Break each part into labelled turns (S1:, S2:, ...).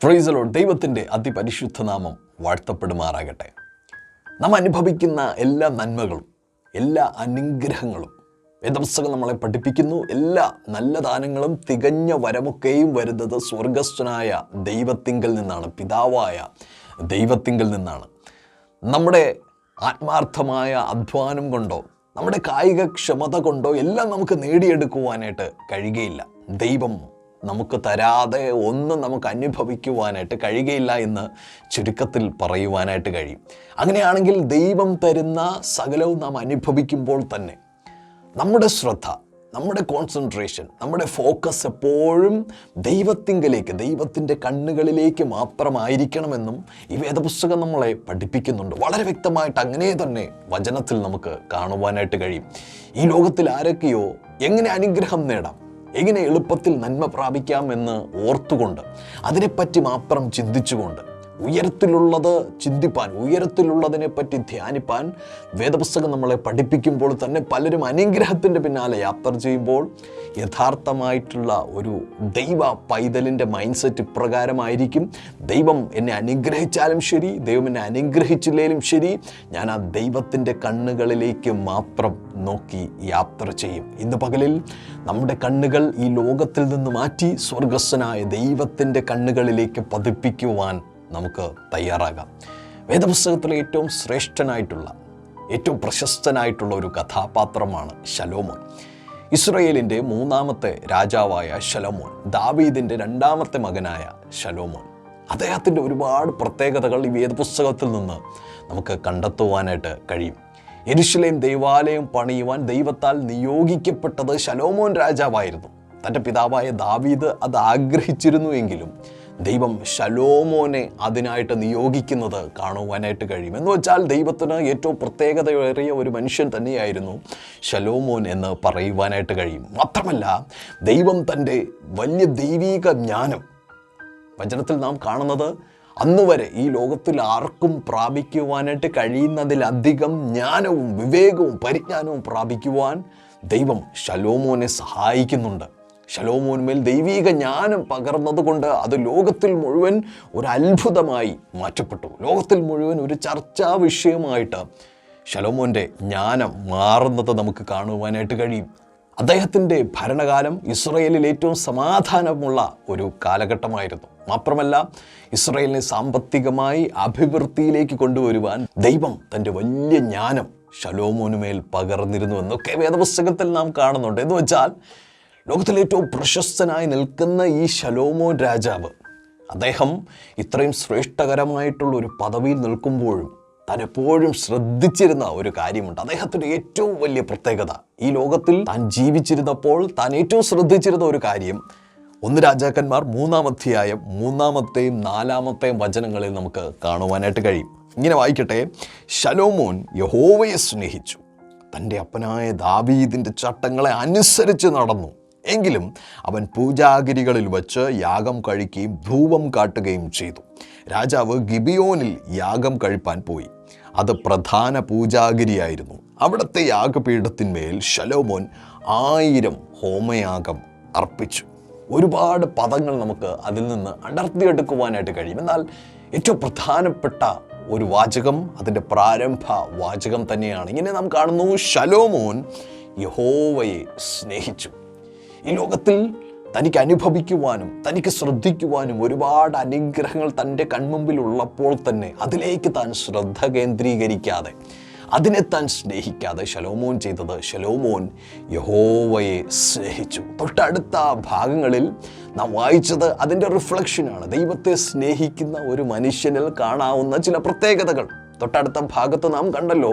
S1: Praise the Lord. ദൈവത്തിൻ്റെ അതിപരിശുദ്ധ നാമം വാഴ്ത്തപ്പെടുമാറാകട്ടെ. നാം അനുഭവിക്കുന്ന എല്ലാ നന്മകളും എല്ലാ അനുഗ്രഹങ്ങളും വേദപുസ്തകം നമ്മളെ പഠിപ്പിക്കുന്നു. എല്ലാ നല്ല ദാനങ്ങളും തികഞ്ഞ വരമൊക്കെയും വരുന്നത് സ്വർഗസ്ഥനായ ദൈവത്തിങ്കൽ നിന്നാണ്, പിതാവായ ദൈവത്തിങ്കൽ നിന്നാണ്. നമ്മുടെ ആത്മാർത്ഥമായ അധ്വാനം കൊണ്ടോ നമ്മുടെ കായിക ക്ഷമത കൊണ്ടോ എല്ലാം നമുക്ക് നേടിയെടുക്കുവാനായിട്ട് കഴിയുകയില്ല. ദൈവം നമുക്ക് തരാതെ ഒന്നും നമുക്ക് അനുഭവിക്കുവാനായിട്ട് കഴിയുകയില്ല എന്ന് ചുരുക്കത്തിൽ പറയുവാനായിട്ട് കഴിയും. അങ്ങനെയാണെങ്കിൽ ദൈവം തരുന്ന സകലവും നാം അനുഭവിക്കുമ്പോൾ തന്നെ നമ്മുടെ ശ്രദ്ധ, നമ്മുടെ കോൺസെൻട്രേഷൻ, നമ്മുടെ ഫോക്കസ് എപ്പോഴും ദൈവത്തിങ്കലേക്ക്, ദൈവത്തിൻ്റെ കണ്ണുകളിലേക്ക് മാത്രമായിരിക്കണമെന്നും ഈ വേദപുസ്തകം നമ്മളെ പഠിപ്പിക്കുന്നുണ്ട്. വളരെ വ്യക്തമായിട്ട് അങ്ങനെ തന്നെ വചനത്തിൽ നമുക്ക് കാണുവാനായിട്ട് കഴിയും. ഈ ലോകത്തിൽ ആരൊക്കെയോ എങ്ങനെ അനുഗ്രഹം നേടാം, എങ്ങനെ എളുപ്പത്തിൽ നന്മ പ്രാപിക്കാം എന്ന് ഓർത്തുകൊണ്ട് അതിനെപ്പറ്റി മാത്രം ചിന്തിച്ചുകൊണ്ട് ഉയരത്തിലുള്ളത് ചിന്തിപ്പാൻ, ഉയരത്തിലുള്ളതിനെപ്പറ്റി ധ്യാനിപ്പാൻ വേദപുസ്തകം നമ്മളെ പഠിപ്പിക്കുമ്പോൾ തന്നെ പലരും അനുഗ്രഹത്തിൻ്റെ പിന്നാലെ യാത്ര ചെയ്യുമ്പോൾ യഥാർത്ഥമായിട്ടുള്ള ഒരു ദൈവ പൈതലിൻ്റെ മൈൻഡ് സെറ്റ് ഇപ്രകാരമായിരിക്കും: ദൈവം എന്നെ അനുഗ്രഹിച്ചാലും ശരി, ദൈവം എന്നെ അനുഗ്രഹിച്ചില്ലേലും ശരി, ഞാൻ ആ ദൈവത്തിൻ്റെ കണ്ണുകളിലേക്ക് മാത്രം നോക്കി യാത്ര ചെയ്യും. ഇന്ന് പകലിൽ നമ്മുടെ കണ്ണുകൾ ഈ ലോകത്തിൽ നിന്ന് മാറ്റി സ്വർഗസ്ഥനായ ദൈവത്തിൻ്റെ കണ്ണുകളിലേക്ക് പതിപ്പിക്കുവാൻ നമുക്ക് തയ്യാറാകാം. വേദപുസ്തകത്തിലെ ഏറ്റവും ശ്രേഷ്ഠനായിട്ടുള്ള, ഏറ്റവും പ്രശസ്തനായിട്ടുള്ള ഒരു കഥാപാത്രമാണ് ശലോമോൻ. ഇസ്രായേലിൻ്റെ മൂന്നാമത്തെ രാജാവായ ശലോമോൻ, ദാവീദിൻ്റെ രണ്ടാമത്തെ മകനായ ശലോമോൻ. അദ്ദേഹത്തിൻ്റെ ഒരുപാട് പ്രത്യേകതകൾ ഈ വേദപുസ്തകത്തിൽ നിന്ന് നമുക്ക് കണ്ടെത്തുവാനായിട്ട് കഴിയും. യെരൂശലേം ദേവാലയം പണിയുവാൻ ദൈവത്താൽ നിയോഗിക്കപ്പെട്ടത് ശലോമോൻ രാജാവായിരുന്നു. തൻ്റെ പിതാവായ ദാവീദ് അത് ആഗ്രഹിച്ചിരുന്നു എങ്കിലും ദൈവം ശലോമോനെ അതിനായിട്ട് നിയോഗിക്കുന്നത് കാണുവാനായിട്ട് കഴിയും. എന്ന് വെച്ചാൽ ദൈവത്തിന് ഏറ്റവും പ്രത്യേകതയേറിയ ഒരു മനുഷ്യൻ തന്നെയായിരുന്നു ശലോമോൻ എന്ന് പറയുവാനായിട്ട് കഴിയും. മാത്രമല്ല, ദൈവം തൻ്റെ വലിയ ദൈവീക ജ്ഞാനം, വചനത്തിൽ നാം കാണുന്നത്, അന്നുവരെ ഈ ലോകത്തിൽ ആർക്കും പ്രാപിക്കുവാനായിട്ട് കഴിയുന്നതിലധികം ജ്ഞാനവും വിവേകവും പരിജ്ഞാനവും പ്രാപിക്കുവാൻ ദൈവം ശലോമോനെ സഹായിക്കുന്നുണ്ട്. ശലോമോന്മേൽ ദൈവീക ജ്ഞാനം പകർന്നതുകൊണ്ട് അത് ലോകത്തിൽ മുഴുവൻ ഒരു അത്ഭുതമായി മാറ്റപ്പെട്ടു. ലോകത്തിൽ മുഴുവൻ ഒരു ചർച്ചാ വിഷയമായിട്ട് ശലോമോൻ്റെ ജ്ഞാനം മാറുന്നത് നമുക്ക് കാണുവാനായിട്ട് കഴിയും. അദ്ദേഹത്തിൻ്റെ ഭരണകാലം ഇസ്രായേലിൽ ഏറ്റവും സമാധാനമുള്ള ഒരു കാലഘട്ടമായിരുന്നു. മാത്രമല്ല, ഇസ്രായേലിനെ സാമ്പത്തികമായി അഭിവൃദ്ധിയിലേക്ക് കൊണ്ടുവരുവാൻ ദൈവം തൻ്റെ വലിയ ജ്ഞാനം ശലോമോനുമേൽ പകർന്നിരുന്നു എന്നൊക്കെ വേദപുസ്തകത്തിൽ നാം കാണുന്നുണ്ട്. എന്ന് വെച്ചാൽ, ലോകത്തിലെ ഏറ്റവും പ്രശസ്തനായി നിൽക്കുന്ന ഈ ശലോമോൻ രാജാവ്, അദ്ദേഹം ഇത്രയും ശ്രേഷ്ഠകരമായിട്ടുള്ള ഒരു പദവിയിൽ നിൽക്കുമ്പോഴും താൻ എപ്പോഴും ശ്രദ്ധിച്ചിരുന്ന ഒരു കാര്യമുണ്ട്. അദ്ദേഹത്തിൻ്റെ ഏറ്റവും വലിയ പ്രത്യേകത, ഈ ലോകത്തിൽ താൻ ജീവിച്ചിരുന്നപ്പോൾ താൻ ഏറ്റവും ശ്രദ്ധിച്ചിരുന്ന ഒരു കാര്യം 1 രാജാക്കന്മാർ 3-ാം അധ്യായം 3-ാമത്തെയും 4-ാമത്തെയും വചനങ്ങളിൽ നമുക്ക് കാണുവാനായിട്ട് കഴിയും. ഇങ്ങനെ വായിക്കട്ടെ: ശലോമോൻ യഹോവയെ സ്നേഹിച്ചു, തൻ്റെ അപ്പനായ ദാവീദിൻ്റെ ചട്ടങ്ങളെ അനുസരിച്ച് നടന്നു. എങ്കിലും അവൻ പൂജാഗിരികളിൽ വച്ച് യാഗം കഴിക്കുകയും ധൂപം കാട്ടുകയും ചെയ്തു. രാജാവ് ഗിബിയോനിൽ യാഗം കഴിപ്പാൻ പോയി. അത് പ്രധാന പൂജാഗിരിയായിരുന്നു. അവിടുത്തെ യാഗപീഠത്തിന്മേൽ ശലോമോൻ 1000 ഹോമയാഗം അർപ്പിച്ചു. ഒരുപാട് പദങ്ങൾ നമുക്ക് അതിൽ നിന്ന് അടർത്തിയെടുക്കുവാനായിട്ട് കഴിയും. എന്നാൽ ഏറ്റവും പ്രധാനപ്പെട്ട ഒരു വാചകം അതിൻ്റെ പ്രാരംഭ വാചകം തന്നെയാണ്. ഇങ്ങനെ നാം കാണുന്നു: ശലോമോൻ യഹോവയെ സ്നേഹിച്ചു. ഈ ലോകത്തിൽ തനിക്ക് അനുഭവിക്കുവാനും തനിക്ക് ശ്രദ്ധിക്കുവാനും ഒരുപാട് അനുഗ്രഹങ്ങൾ തൻ്റെ കൺമുമ്പിൽ ഉള്ളപ്പോൾ തന്നെ അതിലേക്ക് താൻ ശ്രദ്ധ കേന്ദ്രീകരിക്കാതെ, അതിനെ താൻ സ്നേഹിക്കാതെ ശലോമോൻ ചെയ്തത്, ശലോമോൻ യഹോവയെ സ്നേഹിച്ചു. തൊട്ടടുത്ത ഭാഗങ്ങളിൽ നാം വായിച്ചത് അതിൻ്റെ റിഫ്ലക്ഷനാണ്. ദൈവത്തെ സ്നേഹിക്കുന്ന ഒരു മനുഷ്യനിൽ കാണാവുന്ന ചില പ്രത്യേകതകൾ. തൊട്ടടുത്ത ഭാഗത്ത് നാം കണ്ടല്ലോ,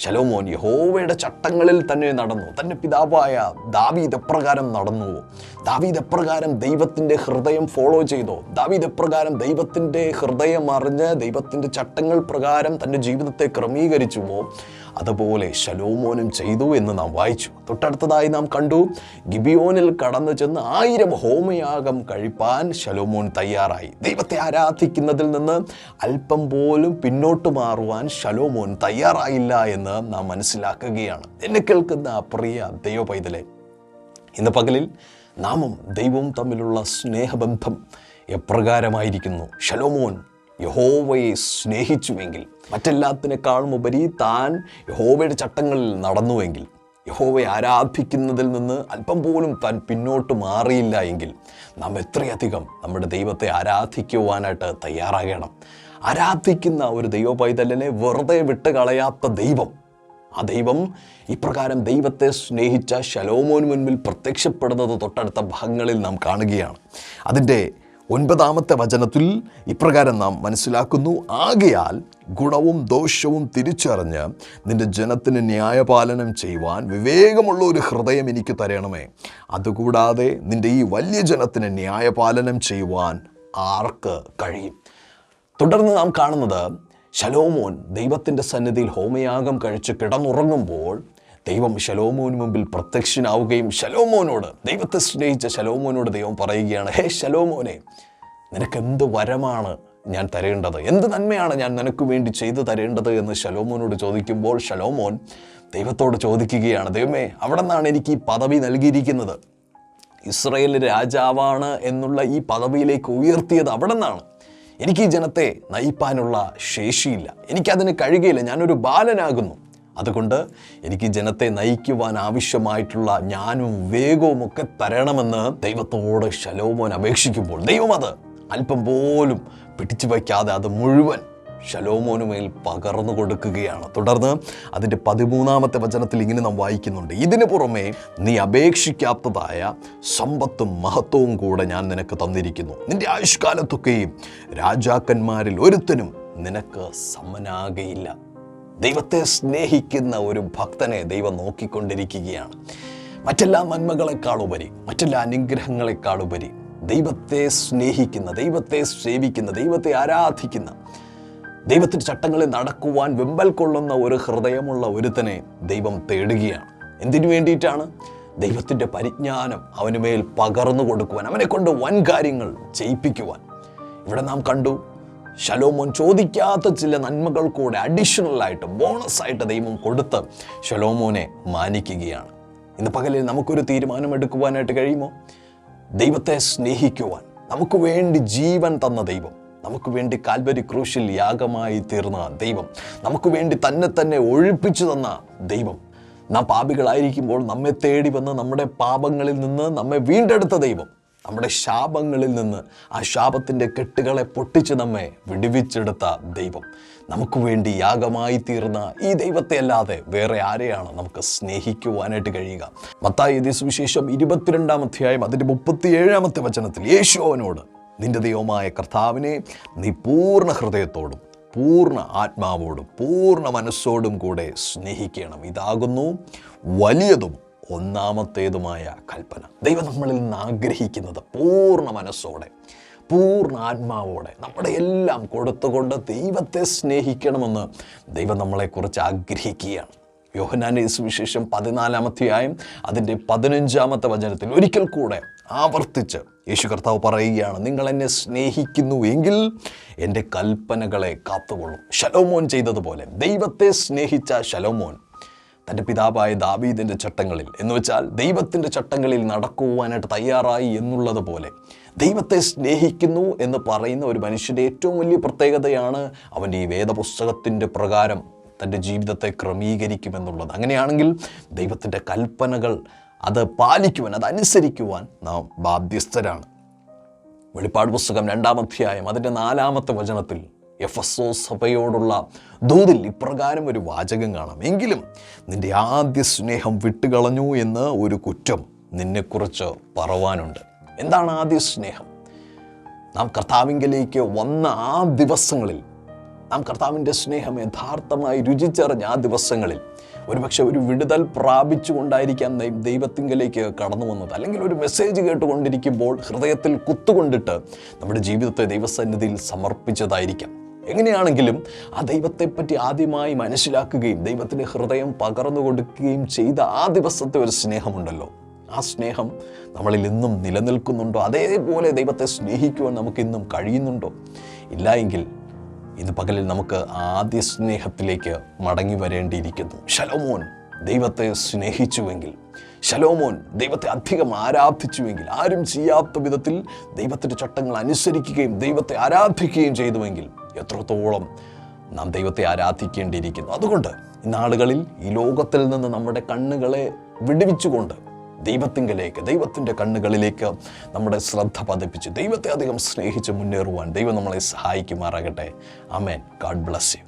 S1: ശലോമോൻ യഹോവയുടെ ചട്ടങ്ങളിൽ തന്നെ നടന്നു. തൻ്റെ പിതാവായ ദാവീദ് എപ്രകാരം നടന്നുവോ, ദാവീദ് എപ്രകാരം ദൈവത്തിൻ്റെ ഹൃദയം ഫോളോ ചെയ്തോ, ദാവീദ് എപ്രകാരം ദൈവത്തിൻ്റെ ഹൃദയം അറിഞ്ഞ് ദൈവത്തിൻ്റെ ചട്ടങ്ങൾ പ്രകാരം തൻ്റെ ജീവിതത്തെ ക്രമീകരിച്ചുവോ, അതുപോലെ ശലോമോനും ചെയ്തു എന്ന് നാം വായിച്ചു. തൊട്ടടുത്തതായി നാം കണ്ടു, ഗിബിയോനിൽ കടന്നു ചെന്ന് 1000 ഹോമയാഗം കഴിപ്പാൻ ശലോമോൻ തയ്യാറായി. ദൈവത്തെ ആരാധിക്കുന്നതിൽ നിന്ന് അല്പം പോലും പിന്നോട്ട് മാറുവാൻ ശലോമോൻ തയ്യാറായില്ല എന്ന് നാം മനസ്സിലാക്കുകയാണ്. എന്നെ കേൾക്കുന്ന പ്രിയ ദൈവ പൈതലേ, ഇന്ന് പകലിൽ നാമും ദൈവവും തമ്മിലുള്ള സ്നേഹബന്ധം എപ്രകാരമായിരിക്കുന്നു? ശലോമോൻ യഹോവയെ സ്നേഹിച്ചുവെങ്കിൽ, മറ്റെല്ലാത്തിനേക്കാളും ഉപരി താൻ യഹോവയുടെ ചട്ടങ്ങളിൽ നടന്നുവെങ്കിൽ, യഹോവയെ ആരാധിക്കുന്നതിൽ നിന്ന് അല്പം പോലും താൻ പിന്നോട്ട് മാറിയില്ല എങ്കിൽ, നാം എത്രയധികം നമ്മുടെ ദൈവത്തെ ആരാധിക്കുവാനായിട്ട് തയ്യാറാകണം. ആരാധിക്കുന്ന ഒരു ദൈവ പൈതലിനെ വെറുതെ വിട്ട് കളയാത്ത ദൈവം, ആ ദൈവം ഇപ്രകാരം ദൈവത്തെ സ്നേഹിച്ച ശലോമോന് മുൻപിൽ പ്രത്യക്ഷപ്പെടുന്നത് തൊട്ടടുത്ത ഭാഗങ്ങളിൽ നാം കാണുകയാണ്. അതിൻ്റെ 9-ാമത്തെ വചനത്തിൽ ഇപ്രകാരം നാം മനസ്സിലാക്കുന്നു: ആകയാൽ ഗുണവും ദോഷവും തിരിച്ചറിഞ്ഞ് നിന്റെ ജനത്തിന് ന്യായപാലനം ചെയ്യുവാൻ വിവേകമുള്ള ഒരു ഹൃദയം എനിക്ക് തരണമേ. അതുകൂടാതെ നിന്റെ ഈ വലിയ ജനത്തിന് ന്യായപാലനം ചെയ്യുവാൻ ആർക്ക് കഴിയും? തുടർന്ന് നാം കാണുന്നത്, ശലോമോൻ ദൈവത്തിൻ്റെ സന്നിധിയിൽ ഹോമയാഗം കഴിച്ച് കിടന്നുറങ്ങുമ്പോൾ ദൈവം ശലോമോന് മുമ്പിൽ പ്രത്യക്ഷനാവുകയും ശലോമോനോട്, ദൈവത്തെ സ്നേഹിച്ച ശലോമോനോട് ദൈവം പറയുകയാണ്: ഹേ ശലോമോനെ, നിനക്ക് എന്ത് വരമാണ് ഞാൻ തരേണ്ടത്? എന്ത് നന്മയാണ് ഞാൻ നിനക്ക് വേണ്ടി ചെയ്തു തരേണ്ടത് എന്ന് ശലോമോനോട് ചോദിക്കുമ്പോൾ ശലോമോൻ ദൈവത്തോട് ചോദിക്കുകയാണ്: ദൈവമേ, അവിടെ നിന്നാണ് എനിക്ക് ഈ പദവി നൽകിയിരിക്കുന്നത്. ഇസ്രായേൽ രാജാവാണ് എന്നുള്ള ഈ പദവിയിലേക്ക് ഉയർത്തിയത് അവിടെ നിന്നാണ്. എനിക്ക് ഈ ജനത്തെ നയിപ്പാനുള്ള ശേഷിയില്ല, എനിക്കതിന് കഴിയുകയില്ല, ഞാനൊരു ബാലനാകുന്നു. അതുകൊണ്ട് എനിക്ക് ജനത്തെ നയിക്കുവാൻ ആവശ്യമായിട്ടുള്ള ജ്ഞാനവും വേഗവും ഒക്കെ തരണമെന്ന് ദൈവത്തോട് ശലോമോൻ അപേക്ഷിക്കുമ്പോൾ ദൈവം അത് അല്പം പോലും പിടിച്ചു വയ്ക്കാതെ അത് മുഴുവൻ ശലോമോനുമേൽ പകർന്നു കൊടുക്കുകയാണ്. തുടർന്ന് അതിൻ്റെ 13-ാമത്തെ വചനത്തിൽ ഇങ്ങനെ നാം വായിക്കുന്നുണ്ട്: ഇതിനു പുറമെ നീ അപേക്ഷിക്കാത്തതായ സമ്പത്തും മഹത്വവും കൂടെ ഞാൻ നിനക്ക് തന്നിരിക്കുന്നു. നിന്റെ ആയുഷ്കാലത്തൊക്കെയും രാജാക്കന്മാരിൽ ഒരുത്തനും നിനക്ക് സമനാകയില്ല. ദൈവത്തെ സ്നേഹിക്കുന്ന ഒരു ഭക്തനെ ദൈവം നോക്കിക്കൊണ്ടിരിക്കുകയാണ്. മറ്റെല്ലാ നന്മകളെക്കാളുപരി, മറ്റെല്ലാ അനുഗ്രഹങ്ങളെക്കാളുപരി ദൈവത്തെ സ്നേഹിക്കുന്ന, ദൈവത്തെ സേവിക്കുന്ന, ദൈവത്തെ ആരാധിക്കുന്ന, ദൈവത്തിൻ്റെ ചട്ടങ്ങളിൽ നടക്കുവാൻ വെമ്പൽ കൊള്ളുന്ന ഒരു ഹൃദയമുള്ള ഒരുത്തനെ ദൈവം തേടുകയാണ്. എന്തിനു വേണ്ടിയിട്ടാണ്? ദൈവത്തിൻ്റെ പരിജ്ഞാനം അവന് മേൽ പകർന്നു കൊടുക്കുവാൻ, അവനെ കൊണ്ട് വൻ കാര്യങ്ങൾ ചെയ്യിപ്പിക്കുവാൻ. ഇവിടെ നാം കണ്ടു, ശലോമോൻ ചോദിക്കാത്ത ചില നന്മകൾ കൂടെ അഡീഷണലായിട്ട്, ബോണസായിട്ട് ദൈവം കൊടുത്ത് ശലോമോനെ മാനിക്കുകയാണ്. ഇന്ന് പകലിൽ നമുക്കൊരു തീരുമാനമെടുക്കുവാനായിട്ട് കഴിയുമോ? ദൈവത്തെ സ്നേഹിക്കുവാൻ, നമുക്ക് വേണ്ടി ജീവൻ തന്ന ദൈവം, നമുക്ക് വേണ്ടി കാൽവരി ക്രൂശിൽ യാഗമായി തീർന്ന ദൈവം, നമുക്ക് വേണ്ടി തന്നെ ഒഴിപ്പിച്ചു തന്ന ദൈവം, നാം പാപികളായിരിക്കുമ്പോൾ നമ്മെ തേടി വന്ന് നമ്മുടെ പാപങ്ങളിൽ നിന്ന് നമ്മെ വീണ്ടെടുത്ത ദൈവം, നമ്മുടെ ശാപങ്ങളിൽ നിന്ന് ആ ശാപത്തിൻ്റെ കെട്ടുകളെ പൊട്ടിച്ച് നമ്മെ വിടുവിച്ചെടുത്ത ദൈവം, നമുക്ക് വേണ്ടി യാഗമായി തീർന്ന ഈ ദൈവത്തെ അല്ലാതെ വേറെ ആരെയാണ് നമുക്ക് സ്നേഹിക്കുവാനായിട്ട് കഴിയുക? മത്തായി എഴുതിയ സുവിശേഷം 22-ാം അധ്യായം അതിൻ്റെ 37-ാമത്തെ വചനത്തിൽ യേശു അവനോട്: നിന്റെ ദൈവമായ കർത്താവിനെ നീ പൂർണ്ണ ഹൃദയത്തോടും പൂർണ്ണ ആത്മാവോടും പൂർണ്ണ മനസ്സോടും കൂടെ സ്നേഹിക്കണം. ഇതാകുന്നു വലിയതും ഒന്നാമത്തേതുമായ കൽപ്പന. ദൈവം നമ്മളിൽ നിന്ന് ആഗ്രഹിക്കുന്നത് പൂർണ്ണ മനസ്സോടെ, പൂർണ്ണ ആത്മാവോടെ, നമ്മുടെ എല്ലാം കൊടുത്തുകൊണ്ട് ദൈവത്തെ സ്നേഹിക്കണമെന്ന് ദൈവം നമ്മളെക്കുറിച്ച് ആഗ്രഹിക്കുകയാണ്. യോഹന്നാന്റെ സുവിശേഷം 14-ാം അധ്യായം അതിൻ്റെ 15-ാമത്തെ വചനത്തിൽ ഒരിക്കൽ കൂടെ ആവർത്തിച്ച് യേശു കർത്താവ് പറയുകയാണ്: നിങ്ങൾ എന്നെ സ്നേഹിക്കുന്നു എങ്കിൽ എൻ്റെ കൽപ്പനകളെ കാത്തുകൊള്ളും. ശലോമോൻ ചെയ്തതുപോലെ ദൈവത്തെ സ്നേഹിച്ച ശലോമോൻ തൻ്റെ പിതാവായ ദാവീദിൻ്റെ ചട്ടങ്ങളിൽ, എന്ന് വെച്ചാൽ ദൈവത്തിൻ്റെ ചട്ടങ്ങളിൽ നടക്കുവാനായിട്ട് തയ്യാറായി എന്നുള്ളത് പോലെ, ദൈവത്തെ സ്നേഹിക്കുന്നു എന്ന് പറയുന്ന ഒരു മനുഷ്യൻ്റെ ഏറ്റവും വലിയ പ്രത്യേകതയാണ് അവൻ്റെ ഈ വേദപുസ്തകത്തിൻ്റെ പ്രകാരം തൻ്റെ ജീവിതത്തെ ക്രമീകരിക്കുമെന്നുള്ളത്. അങ്ങനെയാണെങ്കിൽ ദൈവത്തിൻ്റെ കൽപ്പനകൾ അത് പാലിക്കുവാൻ, അതനുസരിക്കുവാൻ നാം ബാധ്യസ്ഥരാണ്. വെളിപ്പാട് പുസ്തകം 2-ാം അധ്യായം അതിൻ്റെ 4-ാമത്തെ വചനത്തിൽ എഫെസോസ് സഭയോടുള്ള ദൂതിൽ ഇപ്രകാരം ഒരു വാചകം കാണാം: എങ്കിലും നിന്റെ ആദ്യ സ്നേഹം വിട്ടുകളഞ്ഞു എന്ന് ഒരു കുറ്റം നിന്നെക്കുറിച്ച് പറവാനുണ്ട്. എന്താണ് ആദ്യ സ്നേഹം? നാം കർത്താവിങ്കലേക്ക് വന്ന ആ ദിവസങ്ങളിൽ, നാം കർത്താവിൻ്റെ സ്നേഹം യഥാർത്ഥമായി രുചിച്ചറിഞ്ഞ ആ ദിവസങ്ങളിൽ, ഒരുപക്ഷെ ഒരു വിടുതൽ പ്രാപിച്ചുകൊണ്ടായിരിക്കാം ദൈവത്തിങ്കലേക്ക് കടന്നു വന്നത്, അല്ലെങ്കിൽ ഒരു മെസ്സേജ് കേട്ടുകൊണ്ടിരിക്കുമ്പോൾ ഹൃദയത്തിൽ കുത്തുകൊണ്ടിട്ട് നമ്മുടെ ജീവിതത്തെ ദൈവസന്നിധിയിൽ സമർപ്പിച്ചതായിരിക്കാം. എങ്ങനെയാണെങ്കിലും ആ ദൈവത്തെപ്പറ്റി ആദ്യമായി മനസ്സിലാക്കുകയും ദൈവത്തിൻ്റെ ഹൃദയം പകർന്നു കൊടുക്കുകയും ചെയ്ത ആ ദിവസത്തെ ഒരു സ്നേഹമുണ്ടല്ലോ, ആ സ്നേഹം നമ്മളിൽ ഇന്നും നിലനിൽക്കുന്നുണ്ടോ? അതേപോലെ ദൈവത്തെ സ്നേഹിക്കുവാൻ നമുക്കിന്നും കഴിയുന്നുണ്ടോ? ഇല്ല എങ്കിൽ ഇന്ന് പകലിൽ നമുക്ക് ആദ്യ സ്നേഹത്തിലേക്ക് മടങ്ങി വരേണ്ടിയിരിക്കുന്നു. ശലോമോൻ ദൈവത്തെ സ്നേഹിച്ചുവെങ്കിൽ, ശലോമോൻ ദൈവത്തെ അധികം ആരാധിച്ചുവെങ്കിൽ, ആരും ചെയ്യാത്ത വിധത്തിൽ ദൈവത്തിൻ്റെ ചട്ടങ്ങൾ അനുസരിക്കുകയും ദൈവത്തെ ആരാധിക്കുകയും ചെയ്തുവെങ്കിൽ എത്രത്തോളം നാം ദൈവത്തെ ആരാധിക്കേണ്ടിയിരിക്കുന്നു. അതുകൊണ്ട് ഈ നാളുകളിൽ ഈ ലോകത്തിൽ നിന്ന് നമ്മുടെ കണ്ണുകളെ വിടുവിച്ചുകൊണ്ട് ദൈവത്തിങ്കലേക്ക്, ദൈവത്തിൻ്റെ കണ്ണുകളിലേക്ക് നമ്മുടെ ശ്രദ്ധ പതിപ്പിച്ച് ദൈവത്തെ അധികം സ്നേഹിച്ച് മുന്നേറുവാൻ ദൈവം നമ്മളെ സഹായിക്കുമാറാകട്ടെ. ആമേൻ. God bless U.